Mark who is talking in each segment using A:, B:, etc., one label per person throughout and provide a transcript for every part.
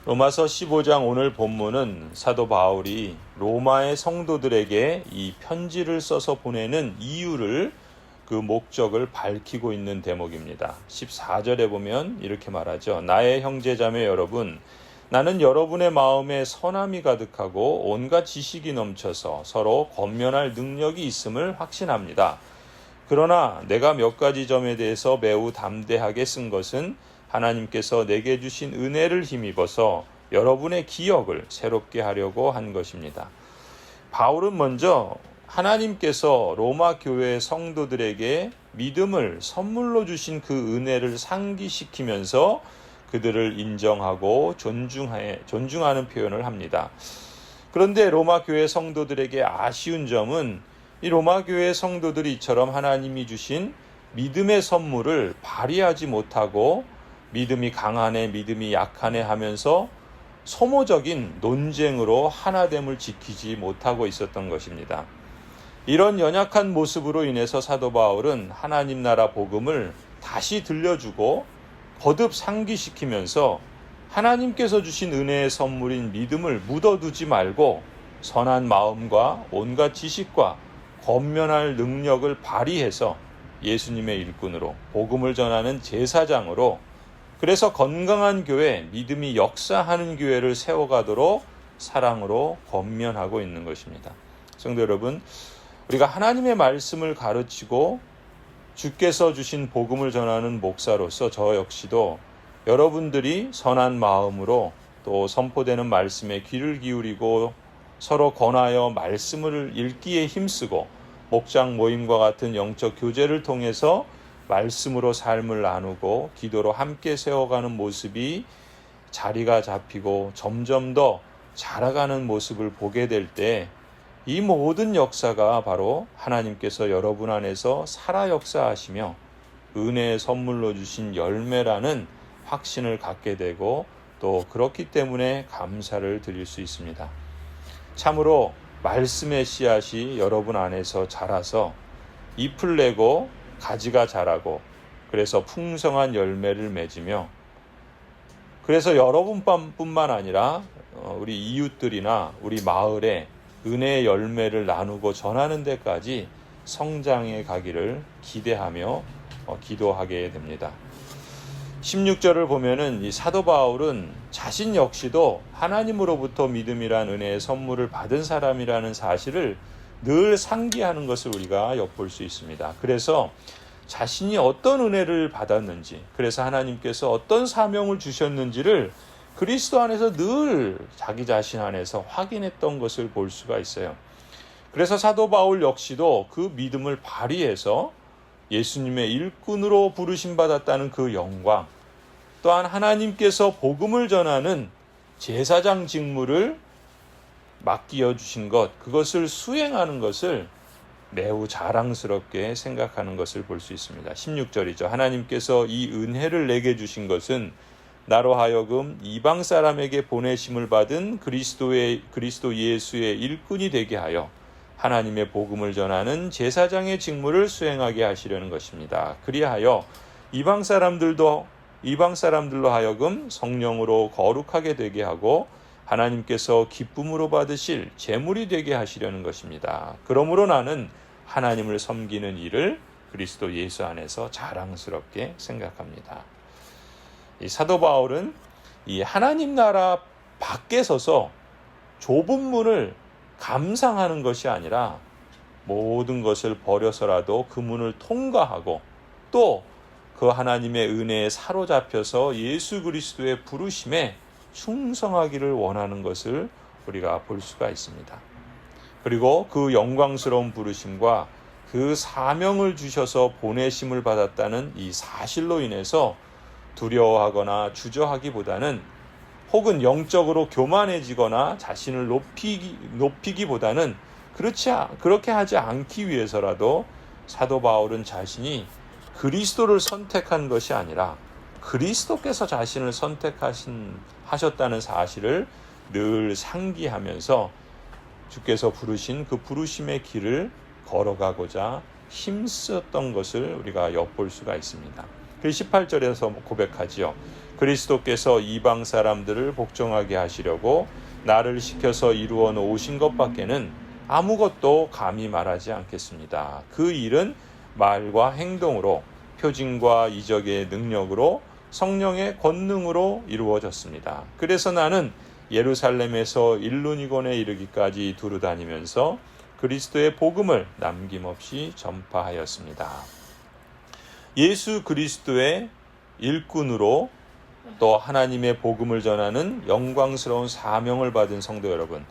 A: 로마서 15장 오늘 본문은 사도 바울이 로마의 성도들에게 이 편지를 써서 보내는 이유를 그 목적을 밝히고 있는 대목입니다. 14절에 보면 이렇게 말하죠. 나의 형제자매 여러분, 나는 여러분의 마음에 선함이 가득하고 온갖 지식이 넘쳐서 서로 권면할 능력이 있음을 확신합니다. 그러나 내가 몇 가지 점에 대해서 매우 담대하게 쓴 것은 하나님께서 내게 주신 은혜를 힘입어서 여러분의 기억을 새롭게 하려고 한 것입니다. 바울은 먼저 하나님께서 로마 교회 성도들에게 믿음을 선물로 주신 그 은혜를 상기시키면서 그들을 인정하고 존중하는 표현을 합니다. 그런데 로마 교회 성도들에게 아쉬운 점은 이 로마 교회 성도들이 이처럼 하나님이 주신 믿음의 선물을 발휘하지 못하고 믿음이 강하네 믿음이 약하네 하면서 소모적인 논쟁으로 하나됨을 지키지 못하고 있었던 것입니다. 이런 연약한 모습으로 인해서 사도 바울은 하나님 나라 복음을 다시 들려주고 거듭 상기시키면서 하나님께서 주신 은혜의 선물인 믿음을 묻어두지 말고 선한 마음과 온갖 지식과 권면할 능력을 발휘해서 예수님의 일꾼으로 복음을 전하는 제사장으로 그래서 건강한 교회, 믿음이 역사하는 교회를 세워가도록 사랑으로 권면하고 있는 것입니다. 성도 여러분, 우리가 하나님의 말씀을 가르치고 주께서 주신 복음을 전하는 목사로서 저 역시도 여러분들이 선한 마음으로 또 선포되는 말씀에 귀를 기울이고 서로 권하여 말씀을 읽기에 힘쓰고 목장 모임과 같은 영적 교제를 통해서 말씀으로 삶을 나누고 기도로 함께 세워가는 모습이 자리가 잡히고 점점 더 자라가는 모습을 보게 될 때 이 모든 역사가 바로 하나님께서 여러분 안에서 살아 역사하시며 은혜의 선물로 주신 열매라는 확신을 갖게 되고 또 그렇기 때문에 감사를 드릴 수 있습니다. 참으로 말씀의 씨앗이 여러분 안에서 자라서 잎을 내고 가지가 자라고 그래서 풍성한 열매를 맺으며 그래서 여러분뿐만 아니라 우리 이웃들이나 우리 마을에 은혜의 열매를 나누고 전하는 데까지 성장해 가기를 기대하며 기도하게 됩니다. 16절을 보면은 이 사도 바울은 자신 역시도 하나님으로부터 믿음이란 은혜의 선물을 받은 사람이라는 사실을 늘 상기하는 것을 우리가 엿볼 수 있습니다. 그래서 자신이 어떤 은혜를 받았는지, 그래서 하나님께서 어떤 사명을 주셨는지를 그리스도 안에서 늘 자기 자신 안에서 확인했던 것을 볼 수가 있어요. 그래서 사도 바울 역시도 그 믿음을 발휘해서 예수님의 일꾼으로 부르심 받았다는 그 영광, 또한 하나님께서 복음을 전하는 제사장 직무를 맡겨 주신 것, 그것을 수행하는 것을 매우 자랑스럽게 생각하는 것을 볼 수 있습니다. 16절이죠. 하나님께서 이 은혜를 내게 주신 것은 나로 하여금 이방 사람에게 보내심을 받은 그리스도 예수의 일꾼이 되게 하여 하나님의 복음을 전하는 제사장의 직무를 수행하게 하시려는 것입니다. 그리하여 이방 사람들로 하여금 성령으로 거룩하게 되게 하고 하나님께서 기쁨으로 받으실 제물이 되게 하시려는 것입니다. 그러므로 나는 하나님을 섬기는 일을 그리스도 예수 안에서 자랑스럽게 생각합니다. 이 사도 바울은 이 하나님 나라 밖에 서서 좁은 문을 감상하는 것이 아니라 모든 것을 버려서라도 그 문을 통과하고 또 그 하나님의 은혜에 사로잡혀서 예수 그리스도의 부르심에 충성하기를 원하는 것을 우리가 볼 수가 있습니다. 그리고 그 영광스러운 부르심과 그 사명을 주셔서 보내심을 받았다는 이 사실로 인해서 두려워하거나 주저하기보다는 혹은 영적으로 교만해지거나 자신을 높이기보다는 그렇게 하지 않기 위해서라도 사도 바울은 자신이 그리스도를 선택한 것이 아니라 그리스도께서 자신을 선택하셨다는 사실을 늘 상기하면서 주께서 부르신 그 부르심의 길을 걸어가고자 힘썼던 것을 우리가 엿볼 수가 있습니다. 그 18절에서 고백하지요. 그리스도께서 이방 사람들을 복종하게 하시려고 나를 시켜서 이루어 놓으신 것밖에는 아무것도 감히 말하지 않겠습니다. 그 일은 말과 행동으로, 표징과 이적의 능력으로, 성령의 권능으로 이루어졌습니다. 그래서 나는 예루살렘에서 일루니곤에 이르기까지 두루다니면서 그리스도의 복음을 남김없이 전파하였습니다. 예수 그리스도의 일꾼으로 또 하나님의 복음을 전하는 영광스러운 사명을 받은 성도 여러분,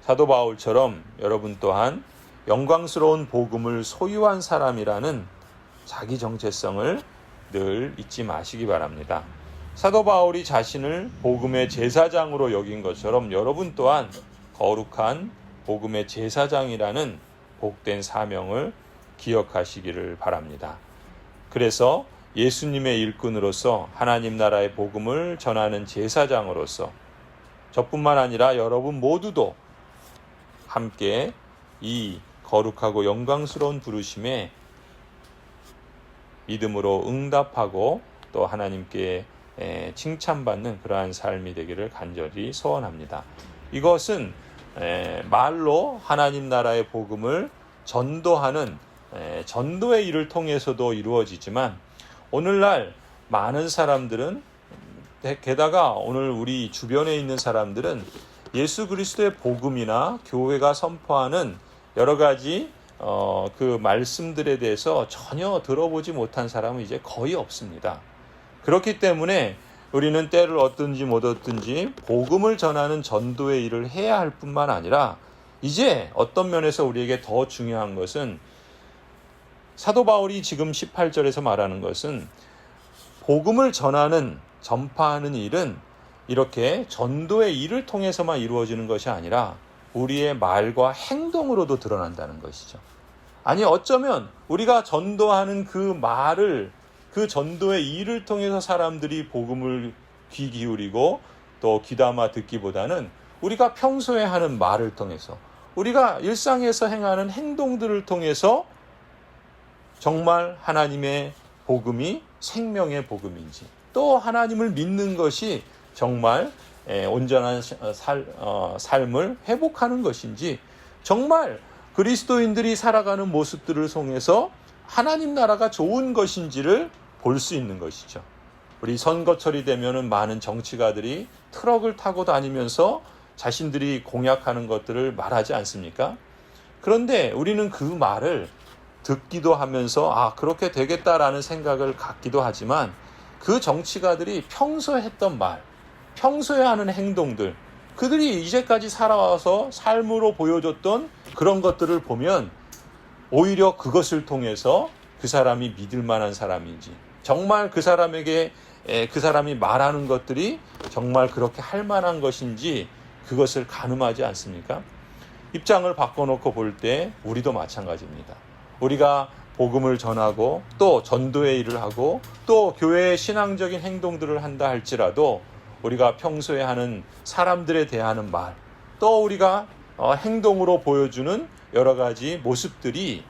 A: 사도 바울처럼 여러분 또한 영광스러운 복음을 소유한 사람이라는 자기 정체성을 늘 잊지 마시기 바랍니다. 사도 바울이 자신을 복음의 제사장으로 여긴 것처럼 여러분 또한 거룩한 복음의 제사장이라는 복된 사명을 기억하시기를 바랍니다. 그래서 예수님의 일꾼으로서 하나님 나라의 복음을 전하는 제사장으로서 저뿐만 아니라 여러분 모두도 함께 이 거룩하고 영광스러운 부르심에 믿음으로 응답하고 또 하나님께 칭찬받는 그러한 삶이 되기를 간절히 소원합니다. 이것은 말로 하나님 나라의 복음을 전도하는 전도의 일을 통해서도 이루어지지만 오늘날 많은 사람들은, 게다가 오늘 우리 주변에 있는 사람들은 예수 그리스도의 복음이나 교회가 선포하는 여러 가지 그 말씀들에 대해서 전혀 들어보지 못한 사람은 이제 거의 없습니다. 그렇기 때문에 우리는 때를 얻든지 못 얻든지 복음을 전하는 전도의 일을 해야 할 뿐만 아니라 이제 어떤 면에서 우리에게 더 중요한 것은 사도 바울이 지금 18절에서 말하는 것은 복음을 전하는, 전파하는 일은 이렇게 전도의 일을 통해서만 이루어지는 것이 아니라 우리의 말과 행동으로도 드러난다는 것이죠. 아니 어쩌면 우리가 전도하는 그 말을, 그 전도의 일을 통해서 사람들이 복음을 귀 기울이고 또 귀담아 듣기보다는 우리가 평소에 하는 말을 통해서, 우리가 일상에서 행하는 행동들을 통해서 정말 하나님의 복음이 생명의 복음인지, 또 하나님을 믿는 것이 정말 온전한 삶을 회복하는 것인지, 정말 그리스도인들이 살아가는 모습들을 통해서 하나님 나라가 좋은 것인지를 볼 수 있는 것이죠. 우리 선거철이 되면은 많은 정치가들이 트럭을 타고 다니면서 자신들이 공약하는 것들을 말하지 않습니까? 그런데 우리는 그 말을 듣기도 하면서 그렇게 되겠다라는 생각을 갖기도 하지만 그 정치가들이 평소에 했던 말, 평소에 하는 행동들, 그들이 이제까지 살아와서 삶으로 보여줬던 그런 것들을 보면 오히려 그것을 통해서 그 사람이 믿을 만한 사람인지, 정말 그 사람에게 그 사람이 말하는 것들이 정말 그렇게 할 만한 것인지 그것을 가늠하지 않습니까? 입장을 바꿔놓고 볼 때 우리도 마찬가지입니다. 우리가 복음을 전하고 또 전도의 일을 하고 또 교회의 신앙적인 행동들을 한다 할지라도 우리가 평소에 하는 사람들에 대하는 말, 또 우리가 행동으로 보여주는 여러 가지 모습들이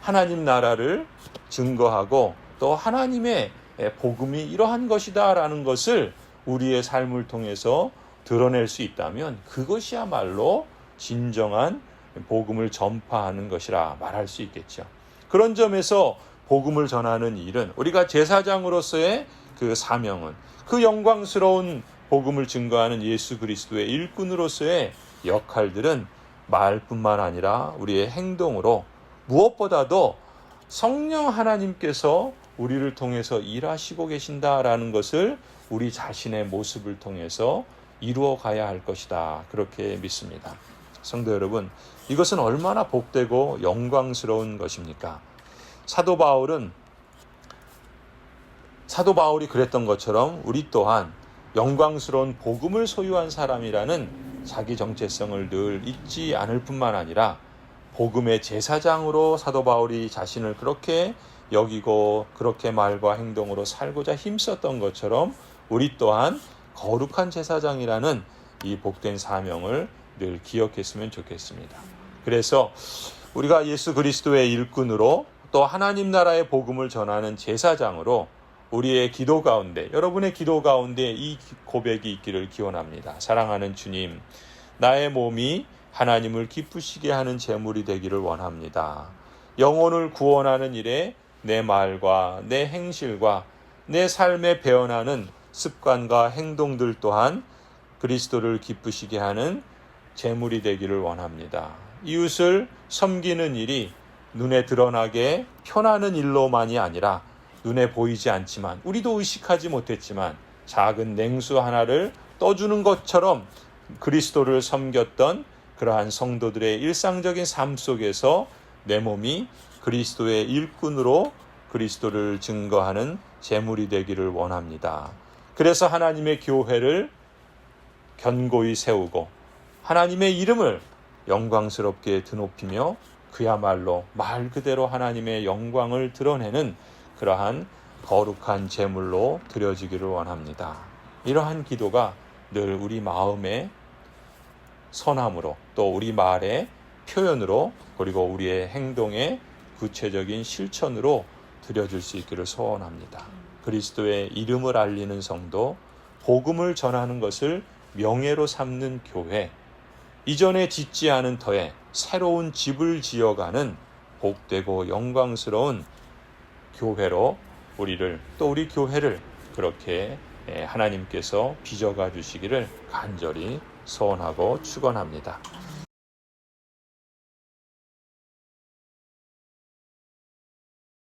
A: 하나님 나라를 증거하고 또 하나님의 복음이 이러한 것이다라는 것을 우리의 삶을 통해서 드러낼 수 있다면 그것이야말로 진정한 복음을 전파하는 것이라 말할 수 있겠죠. 그런 점에서 복음을 전하는 일은, 우리가 제사장으로서의 그 사명은, 그 영광스러운 복음을 증거하는 예수 그리스도의 일꾼으로서의 역할들은 말뿐만 아니라 우리의 행동으로, 무엇보다도 성령 하나님께서 우리를 통해서 일하시고 계신다라는 것을 우리 자신의 모습을 통해서 이루어 가야 할 것이다, 그렇게 믿습니다. 성도 여러분, 이것은 얼마나 복되고 영광스러운 것입니까? 사도 바울이 그랬던 것처럼 우리 또한 영광스러운 복음을 소유한 사람이라는 자기 정체성을 늘 잊지 않을 뿐만 아니라 복음의 제사장으로 사도 바울이 자신을 그렇게 여기고 그렇게 말과 행동으로 살고자 힘썼던 것처럼 우리 또한 거룩한 제사장이라는 이 복된 사명을 늘 기억했으면 좋겠습니다. 그래서 우리가 예수 그리스도의 일꾼으로 또 하나님 나라의 복음을 전하는 제사장으로 우리의 기도 가운데, 여러분의 기도 가운데 이 고백이 있기를 기원합니다. 사랑하는 주님, 나의 몸이 하나님을 기쁘시게 하는 제물이 되기를 원합니다. 영혼을 구원하는 일에 내 말과 내 행실과 내 삶에 배어나는 습관과 행동들 또한 그리스도를 기쁘시게 하는 제물이 되기를 원합니다. 이웃을 섬기는 일이 눈에 드러나게 편하는 일로만이 아니라 눈에 보이지 않지만 우리도 의식하지 못했지만 작은 냉수 하나를 떠주는 것처럼 그리스도를 섬겼던 그러한 성도들의 일상적인 삶 속에서 내 몸이 그리스도의 일꾼으로 그리스도를 증거하는 제물이 되기를 원합니다. 그래서 하나님의 교회를 견고히 세우고 하나님의 이름을 영광스럽게 드높이며 그야말로 말 그대로 하나님의 영광을 드러내는 그러한 거룩한 제물로 드려지기를 원합니다. 이러한 기도가 늘 우리 마음의 선함으로 또 우리 말의 표현으로 그리고 우리의 행동의 구체적인 실천으로 드려질 수 있기를 소원합니다. 그리스도의 이름을 알리는 성도, 복음을 전하는 것을 명예로 삼는 교회, 이전에 짓지 않은 터에 새로운 집을 지어가는 복되고 영광스러운 교회로 우리를 또 우리 교회를 그렇게 하나님께서 빚어가 주시기를 간절히 소원하고 축원합니다.